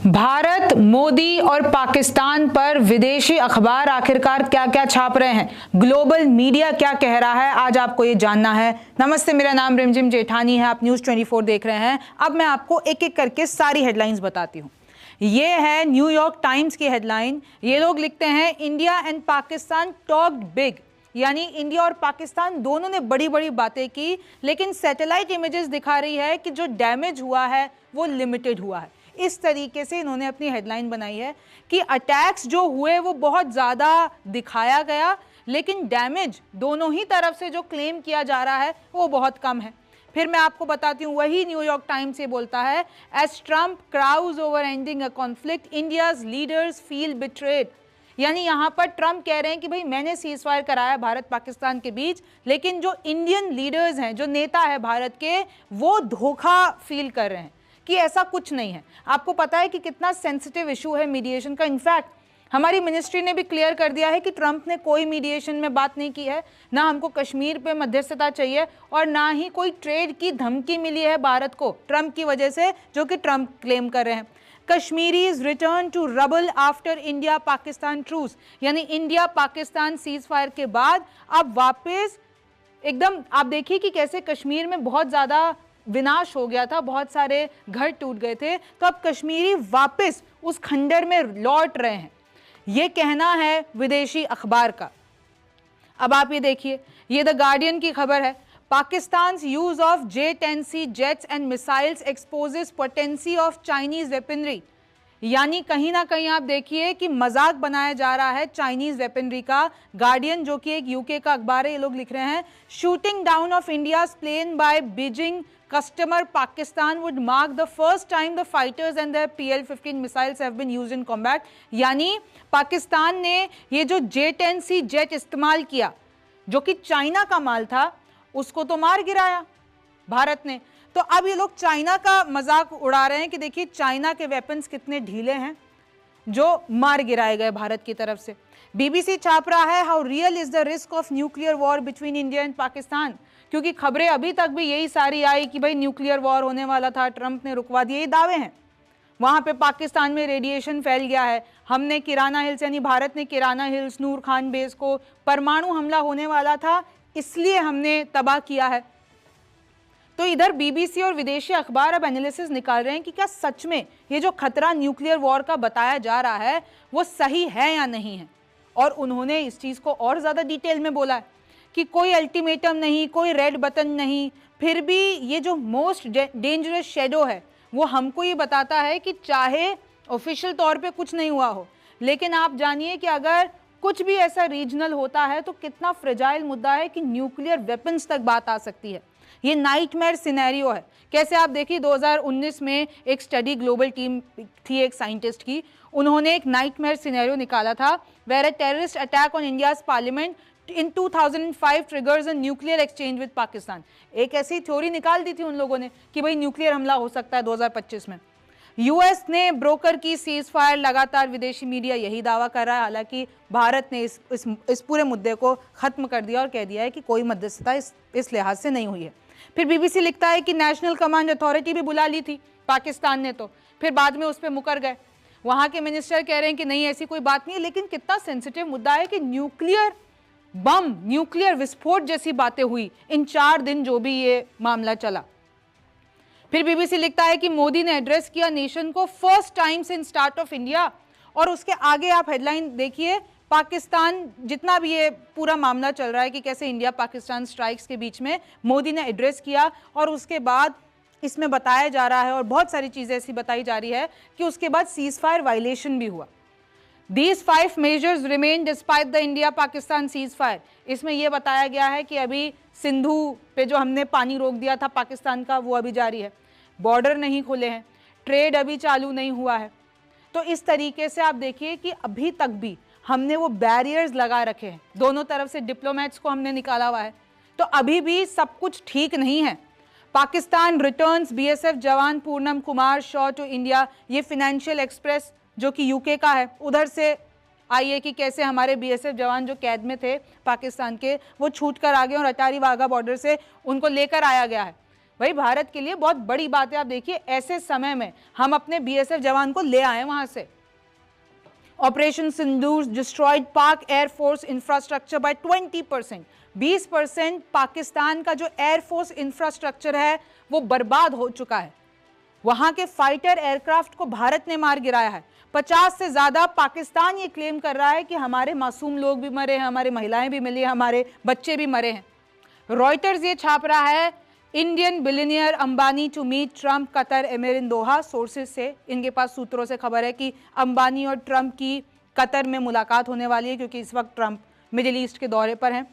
भारत, मोदी और पाकिस्तान पर विदेशी अखबार आखिरकार क्या क्या छाप रहे हैं, ग्लोबल मीडिया क्या कह रहा है, आज आपको ये जानना है। नमस्ते, मेरा नाम रिमझिम जेठानी है, आप न्यूज़ 24 देख रहे हैं। अब मैं आपको एक एक करके सारी हेडलाइंस बताती हूँ। ये है न्यूयॉर्क टाइम्स की हेडलाइन। ये लोग लिखते हैं, India and Pakistan talked big, यानी इंडिया और पाकिस्तान दोनों ने बड़ी बड़ी बातें की, लेकिन सैटेलाइट इमेजेस दिखा रही है कि जो डैमेज हुआ है वो लिमिटेड हुआ है। इस तरीके से इन्होंने अपनी हेडलाइन बनाई है कि अटैक्स जो हुए वो बहुत ज़्यादा दिखाया गया, लेकिन डैमेज दोनों ही तरफ से जो क्लेम किया जा रहा है वो बहुत कम है। फिर मैं आपको बताती हूँ, वही न्यूयॉर्क टाइम्स से बोलता है, as Trump crows over ending a conflict, India's leaders feel betrayed. यानी यहाँ पर ट्रम्प कह रहे हैं कि भाई मैंने सीज फायर कराया भारत पाकिस्तान के बीच, लेकिन जो इंडियन लीडर्स हैं, जो नेता है भारत के, वो धोखा फील कर रहे हैं कि ऐसा कुछ नहीं है। आपको पता है कि कितना सेंसिटिव इशू है मीडिएशन का। इनफैक्ट हमारी मिनिस्ट्री ने भी क्लियर कर दिया है कि ट्रंप ने कोई मीडिएशन में बात नहीं की है, ना हमको कश्मीर पे मध्यस्थता चाहिए और ना ही कोई ट्रेड की धमकी मिली है भारत को ट्रंप की वजह से, जो कि ट्रंप क्लेम कर रहे हैं। Kashmiris return to rubble after India Pakistan truce, यानी इंडिया पाकिस्तान सीज फायर के बाद अब वापस एकदम आप देखिए कि कैसे कश्मीर में बहुत ज़्यादा विनाश हो गया था, बहुत सारे घर टूट गए थे, तो अब कश्मीरी वापस उस खंडर में लौट रहे हैं, ये कहना है विदेशी अखबार का। अब आप ये देखिए, ये द गार्डियन की खबर है, Pakistan's use of J-10C jets and missiles exposes potency of Chinese weaponry. यानी कहीं ना कहीं आप देखिए कि मजाक बनाया जा रहा है चाइनीज वेपनरी का। गार्डियन जो कि एक यूके का अखबार है, ये लोग लिख रहे हैं, shooting down of India's plane by Beijing customer Pakistan would mark the first time the fighters and their PL-15 missiles have been used in combat। यानी पाकिस्तान ने ये जो J-10C जेट इस्तेमाल किया, जो कि चाइना का माल था, उसको तो मार गिराया भारत ने। तो अब ये लोग चाइना का मजाक उड़ा रहे हैं कि देखिए चाइना के वेपन्स कितने ढीले हैं जो मार गिराए गए भारत की तरफ से। बीबीसी छाप रहा है, how real is the risk of nuclear war between India and Pakistan, क्योंकि खबरें अभी तक भी यही सारी आई कि भाई न्यूक्लियर वॉर होने वाला था, ट्रंप ने रुकवा दिया, ये दावे हैं। वहां पे पाकिस्तान में रेडिएशन फैल गया है, हमने किराना हिल्स यानी भारत ने किराना हिल्स, नूर खान बेस को परमाणु हमला होने वाला था, इसलिए हमने तबाह किया है। तो इधर बीबीसी और विदेशी अखबार अब एनालिसिस निकाल रहे हैं कि क्या सच में ये जो खतरा न्यूक्लियर वॉर का बताया जा रहा है वो सही है या नहीं है। और उन्होंने इस चीज़ को और ज़्यादा डिटेल में बोला है कि कोई अल्टीमेटम नहीं, कोई रेड बटन नहीं, फिर भी ये जो मोस्ट डेंजरस शेडो है वो हमको ये बताता है कि चाहे ऑफिशियल तौर पे कुछ नहीं हुआ हो, लेकिन आप जानिए कि अगर कुछ भी ऐसा रीजनल होता है तो कितना फ्रेजाइल मुद्दा है कि न्यूक्लियर वेपन्स तक बात आ सकती है। ये नाइटमेयर सिनेरियो है। कैसे आप देखिए 2019 में एक स्टडी ग्लोबल टीम थी एक साइंटिस्ट की, उन्होंने एक नाइटमेयर सिनेरियो निकाला था, where a terrorist attack on India's parliament in 2005 triggers a nuclear exchange with Pakistan. एक ऐसी थ्योरी निकाल दी थी उन लोगों ने कि भाई न्यूक्लियर हमला हो सकता है 2025 में। यूएस ने ब्रोकर की सीज फायर, लगातार विदेशी मीडिया यही दावा कर रहा है, हालांकि भारत ने इस पूरे मुद्दे को खत्म कर दिया और कह दिया है कि कोई मध्यस्थता इस लिहाज से नहीं हुई है। फिर बीबीसी लिखता है कि नेशनल कमांड अथॉरिटी भी बुला ली थी पाकिस्तान ने, तो फिर बाद में उस पर मुकर गए। वहां के मिनिस्टर कह रहे हैं कि नहीं ऐसी कोई बात नहीं है, लेकिन कितना सेंसिटिव मुद्दा है कि न्यूक्लियर बम, न्यूक्लियर विस्फोट जैसी बातें हुई इन 4 दिन जो भी ये मामला चला। फिर बीबीसी लिखता है कि मोदी ने एड्रेस किया नेशन को first time since start of India, और उसके आगे आप हेडलाइन देखिए, पाकिस्तान जितना भी ये पूरा मामला चल रहा है कि कैसे इंडिया पाकिस्तान स्ट्राइक्स के बीच में मोदी ने एड्रेस किया, और उसके बाद इसमें बताया जा रहा है और बहुत सारी चीज़ें ऐसी बताई जा रही है कि उसके बाद सीज फायर वायलेशन भी हुआ। These 5 measures remain despite the India Pakistan ceasefire। इसमें यह बताया गया है कि अभी सिंधु पे जो हमने पानी रोक दिया था पाकिस्तान का, वो अभी जारी है, बॉर्डर नहीं खुले हैं, ट्रेड अभी चालू नहीं हुआ है। तो इस तरीके से आप देखिए कि अभी तक भी हमने वो बैरियर्स लगा रखे हैं, दोनों तरफ से डिप्लोमेट्स को हमने निकाला हुआ है, तो अभी भी सब कुछ ठीक नहीं है। पाकिस्तान रिटर्न्स बीएसएफ जवान पूनम कुमार शॉ टू इंडिया, ये फाइनेंशियल एक्सप्रेस जो कि यूके का है, उधर से आई है कि कैसे हमारे बीएसएफ जवान जो कैद में थे पाकिस्तान के, वो छूट कर आ गए और अटारी वाघा बॉर्डर से उनको लेकर आया गया है। भाई भारत के लिए बहुत बड़ी बात है। आप देखिए ऐसे समय में हम अपने बीएसएफ जवान को ले आए वहां से। ऑपरेशन सिंदूर डिस्ट्रॉयड पाक एयरफोर्स इंफ्रास्ट्रक्चर बाय 20%। 20% पाकिस्तान का जो एयरफोर्स इंफ्रास्ट्रक्चर है वो बर्बाद हो चुका है। वहां के फाइटर एयरक्राफ्ट को भारत ने मार गिराया है। 50 से ज्यादा पाकिस्तान ये क्लेम कर रहा है कि हमारे मासूम लोग भी मरे हैं, हमारी महिलाएं भी मिली, हमारे बच्चे भी मरे हैं। रॉयटर्स ये छाप रहा है, Indian billionaire Ambani to meet Trump Qatar emir in Doha. Sources से, इनके पास सूत्रों से खबर है कि अंबानी और ट्रंप की कतर में मुलाकात होने वाली है, क्योंकि इस वक्त ट्रंप मिडिल ईस्ट के दौरे पर हैं।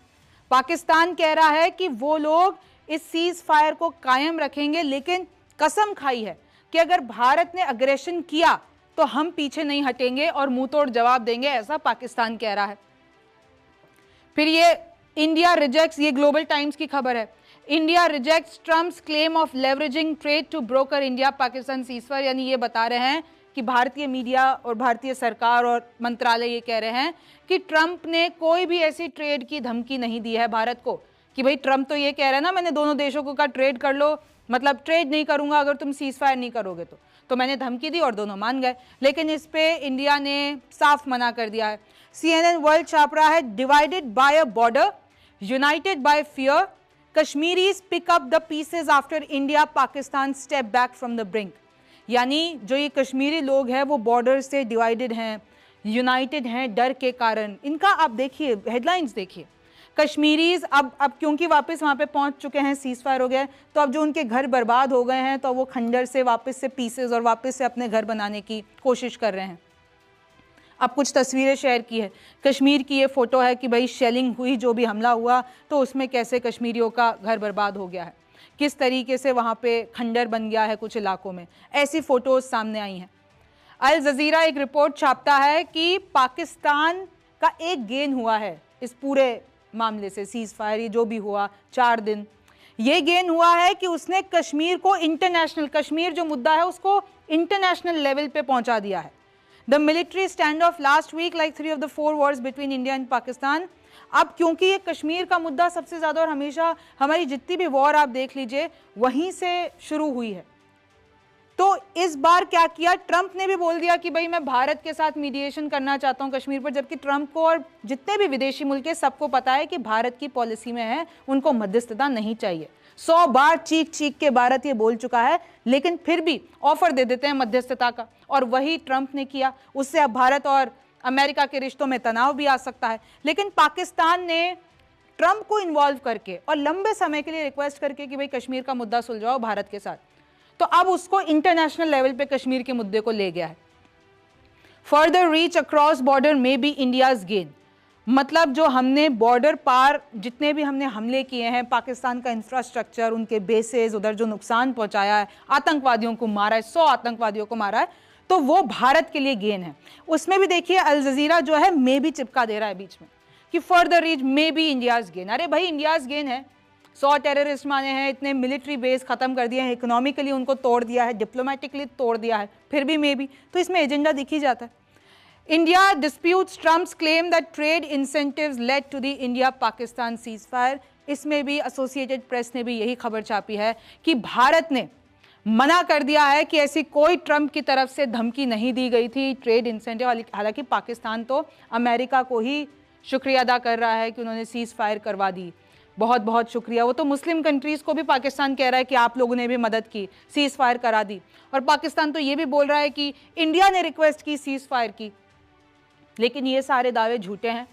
पाकिस्तान कह रहा है कि वो लोग इस सीज फायर को कायम रखेंगे, लेकिन कसम खाई है कि अगर भारत ने अग्रेशन किया तो हम पीछे नहीं हटेंगे और मुंह तोड़ जवाब देंगे, ऐसा पाकिस्तान कह रहा है। फिर ये इंडिया रिजेक्ट्स, ये ग्लोबल टाइम्स की खबर है, India rejects Trump's claim of leveraging trade to broker India Pakistan ceasefire. यानी ये बता रहे हैं कि भारतीय मीडिया और भारतीय सरकार और मंत्रालय ये कह रहे हैं कि ट्रंप ने कोई भी ऐसी ट्रेड की धमकी नहीं दी है भारत को, कि भाई ट्रंप तो ये कह रहे हैं ना, मैंने दोनों देशों को कहा ट्रेड कर लो, मतलब ट्रेड नहीं करूंगा अगर तुम सीज फायर नहीं करोगे तो मैंने धमकी दी और दोनों मान गए। लेकिन इस पे इंडिया ने साफ मना कर दिया है। CNN वर्ल्ड छाप रहा है, divided by a border, united by fear, Kashmiris pick up the pieces after India Pakistan step back from the brink. यानी जो ये कश्मीरी लोग हैं वो बॉर्डर से डिवाइडेड हैं, यूनाइटेड हैं डर के कारण। इनका आप देखिए हेडलाइंस देखिए, कश्मीरीज अब क्योंकि वापस वहाँ पे पहुँच चुके हैं, सीज फायर हो गया है, तो अब जो उनके घर बर्बाद हो गए हैं तो वो खंडर से वापस से पीसेज और वापस से अपने घर बनाने की कोशिश कर रहे हैं। अब कुछ तस्वीरें शेयर की है, कश्मीर की ये फोटो है कि भाई शेलिंग हुई, जो भी हमला हुआ तो उसमें कैसे कश्मीरियों का घर बर्बाद हो गया है, किस तरीके से वहाँ पे खंडर बन गया है कुछ इलाकों में, ऐसी फोटोज सामने आई हैं। अल जजीरा एक रिपोर्ट छापता है कि पाकिस्तान का एक गेन हुआ है इस पूरे मामले से, सीज फायर ये जो भी हुआ 4 दिन, ये गेन हुआ है कि उसने कश्मीर को इंटरनेशनल, कश्मीर जो मुद्दा है उसको इंटरनेशनल लेवल पे पहुंचा दिया है। The military standoff last week like 3 of the 4 wars between India and Pakistan. अब क्योंकि ये कश्मीर का मुद्दा सबसे ज्यादा, और हमेशा हमारी जितनी भी वॉर आप देख लीजिए वहीं से शुरू हुई है, तो इस बार क्या किया, ट्रंप ने भी बोल दिया कि भाई मैं भारत के साथ मीडिएशन करना चाहता हूं कश्मीर पर, जबकि ट्रंप को और जितने भी विदेशी मुल्क है सबको पता है कि भारत की पॉलिसी में है उनको मध्यस्थता नहीं चाहिए। 100 बार चीख चीख के भारत ये बोल चुका है, लेकिन फिर भी ऑफर दे देते हैं मध्यस्थता का, और वही ट्रंप ने किया। उससे अब भारत और अमेरिका के रिश्तों में तनाव भी आ सकता है। लेकिन पाकिस्तान ने ट्रंप को इन्वॉल्व करके और लंबे समय के लिए रिक्वेस्ट करके कि भाई कश्मीर का मुद्दा सुलझाओ भारत के साथ, तो अब उसको इंटरनेशनल लेवल पे कश्मीर के मुद्दे को ले गया है। फर्दर रीच अक्रॉस बॉर्डर में बी इंडियाज गेन, मतलब जो हमने बॉर्डर पार जितने भी हमने हमले किए हैं, पाकिस्तान का इंफ्रास्ट्रक्चर, उनके बेसेस, उधर जो नुकसान पहुंचाया है, आतंकवादियों को मारा है, 100 आतंकवादियों को मारा है, तो वो भारत के लिए गेन है। उसमें भी देखिए अल जजीरा जो है मे भी चिपका दे रहा है बीच में कि further reach may be India's gain. अरे भाई इंडियाज गेन है, 100 टेररिस्ट माने हैं, इतने मिलिट्री बेस खत्म कर दिए हैं, इकोनॉमिकली उनको तोड़ दिया है, डिप्लोमेटिकली तोड़ दिया है, फिर भी मे बी, तो इसमें एजेंडा दिख ही जाता है। India disputes Trump's claim that trade incentives led to the India Pakistan ceasefire. इसमें भी एसोसिएटेड प्रेस ने भी यही खबर छापी है कि भारत ने मना कर दिया है कि ऐसी कोई ट्रंप की तरफ से धमकी नहीं दी गई थी ट्रेड इंसेंटिव। हालांकि पाकिस्तान तो अमेरिका को ही शुक्रिया अदा कर रहा है कि उन्होंने सीज फायर करवा दी, बहुत बहुत शुक्रिया। वो तो मुस्लिम कंट्रीज़ को भी पाकिस्तान कह रहा है कि आप लोगों ने भी मदद की, सीज फायर करा दी, और पाकिस्तान तो ये भी बोल रहा है कि इंडिया ने रिक्वेस्ट की, सीज फायर की। लेकिन ये सारे दावे झूठे हैं,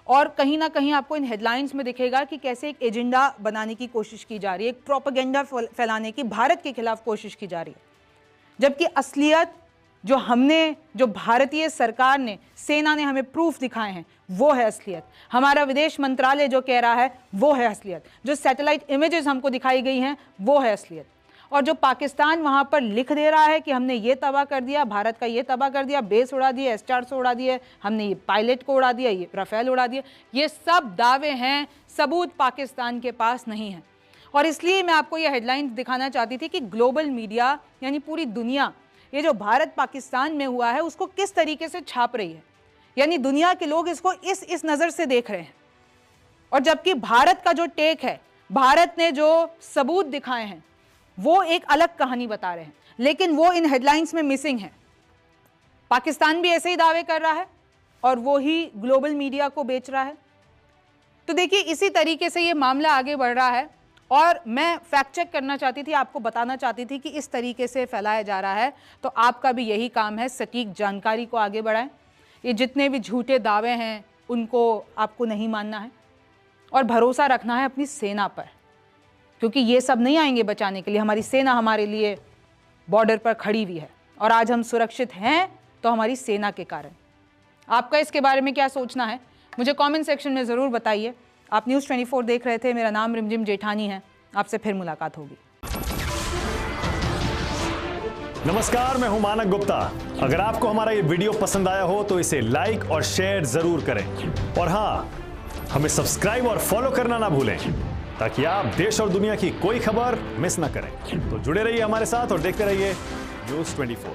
और कहीं ना कहीं आपको इन हेडलाइंस में दिखेगा कि कैसे एक एजेंडा बनाने की कोशिश की जा रही है, एक प्रोपेगेंडा फैलाने की भारत के खिलाफ कोशिश की जा रही है, जबकि असलियत जो भारतीय सरकार ने, सेना ने हमें प्रूफ दिखाए हैं, वो है असलियत। हमारा विदेश मंत्रालय जो कह रहा है वो है असलियत, जो सैटेलाइट इमेजेस हमको दिखाई गई हैं वो है असलियत, और जो पाकिस्तान वहाँ पर लिख दे रहा है कि हमने ये तबाह कर दिया, भारत का ये तबाह कर दिया, बेस उड़ा दिए, S-400 उड़ा दिए, हमने ये पायलट को उड़ा दिया, ये राफेल उड़ा दिया, ये सब दावे हैं, सबूत पाकिस्तान के पास नहीं है। और इसलिए मैं आपको ये हेडलाइंस दिखाना चाहती थी कि ग्लोबल मीडिया यानी पूरी दुनिया ये जो भारत पाकिस्तान में हुआ है उसको किस तरीके से छाप रही है, यानी दुनिया के लोग इसको इस नज़र से देख रहे हैं। और जबकि भारत का जो टेक है, भारत ने जो सबूत दिखाए हैं वो एक अलग कहानी बता रहे हैं, लेकिन वो इन हेडलाइंस में मिसिंग है। पाकिस्तान भी ऐसे ही दावे कर रहा है और वो ही ग्लोबल मीडिया को बेच रहा है। तो देखिए, इसी तरीके से ये मामला आगे बढ़ रहा है और मैं फैक्ट चेक करना चाहती थी, आपको बताना चाहती थी कि इस तरीके से फैलाया जा रहा है, तो आपका भी यही काम है, सटीक जानकारी को आगे बढ़ाएं। ये जितने भी झूठे दावे हैं उनको आपको नहीं मानना है और भरोसा रखना है अपनी सेना पर, क्योंकि ये सब नहीं आएंगे बचाने के लिए। हमारी सेना हमारे लिए बॉर्डर पर खड़ी हुई है और आज हम सुरक्षित हैं तो हमारी सेना के कारण। आपका इसके बारे में क्या सोचना है, मुझे कमेंट सेक्शन में ज़रूर बताइए। आप न्यूज़ 24 देख रहे थे, मेरा नाम रिमझिम जेठानी है। आपसे फिर मुलाकात होगी। नमस्कार, मैं हूं मानक गुप्ता। अगर आपको हमारा ये वीडियो पसंद आया हो तो इसे लाइक और शेयर जरूर करें और हाँ, हमें सब्सक्राइब और फॉलो करना ना भूलें ताकि आप देश और दुनिया की कोई खबर मिस ना करें। तो जुड़े रहिए हमारे साथ और देखते रहिए न्यूज़ 24।